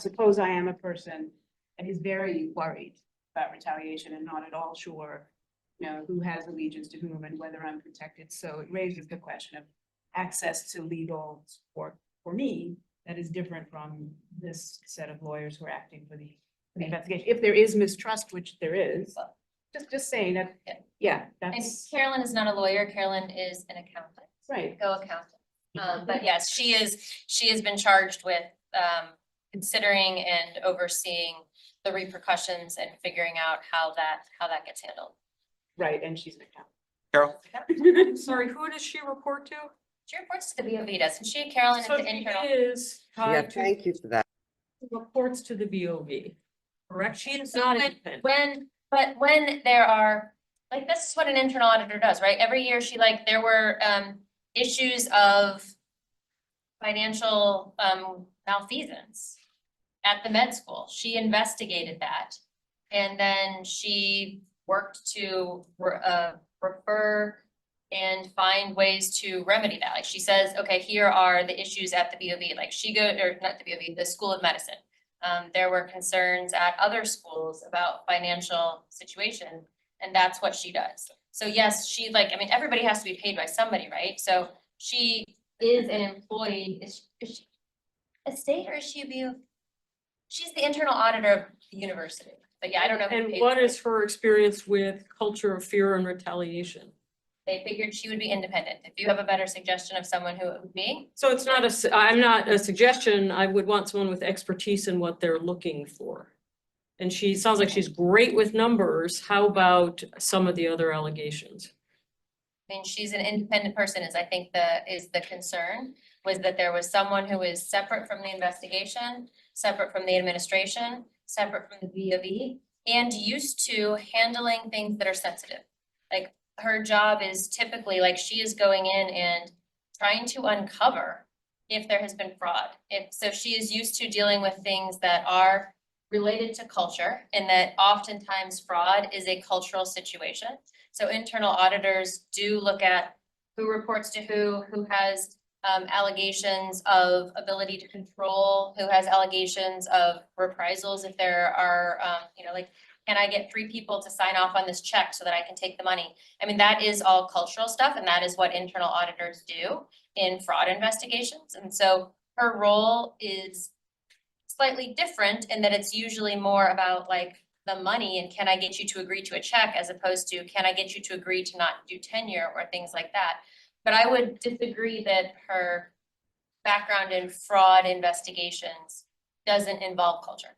Suppose I am a person that is very worried about retaliation and not at all sure, who has allegiance to whom and whether I'm protected. So it raises the question of access to legal support for me that is different from this set of lawyers who are acting for the investigation. If there is mistrust, which there is, just saying that, yeah, And that's Carolyn is not a lawyer. Carolyn is an accountant. right. Go accountant. But yes, she has been charged with considering and overseeing the repercussions and figuring out how that gets handled. Right, and she's an Carol? accountant. Sorry, who does she report to? She reports to the BOV, doesn't she? Carolyn is So the she internal. is Yeah, tied to, thank you for that. reports to the BOV, correct? She is not independent. When there are, like, this is what an internal auditor does, right? Every year there were issues of financial malfeasance at the med school. She investigated that. And then she worked to refer and find ways to remedy that. Like she says, okay, here are the issues at the BOV. Like not the BOV, the School of Medicine. There were concerns at other schools about financial situation, and that's what she does. So yes, everybody has to be paid by somebody, right? So she is an employee. Is she a state or is she a BOV? She's the internal auditor of the university. But yeah, I don't know. And what is her experience with culture of fear and retaliation? They figured she would be independent. If you have a better suggestion of someone who it would be. So it's not I'm not a suggestion. I would want someone with expertise in what they're looking for. And she sounds like she's great with numbers. How about some of the other allegations? I mean, she's an independent person is I think the concern was that there was someone who is separate from the investigation, separate from the administration, separate from the BOV, and used to handling things that are sensitive. Like her job is typically she is going in and trying to uncover if there has been fraud. So she is used to dealing with things that are related to culture and that oftentimes fraud is a cultural situation. So internal auditors do look at who reports to who has allegations of ability to control, who has allegations of reprisals if there are, can I get 3 people to sign off on this check so that I can take the money? I mean, that is all cultural stuff, and that is what internal auditors do in fraud investigations. And so her role is slightly different in that it's usually more about the money and can I get you to agree to a check as opposed to can I get you to agree to not do tenure or things like that. But I would disagree that her background in fraud investigations doesn't involve culture.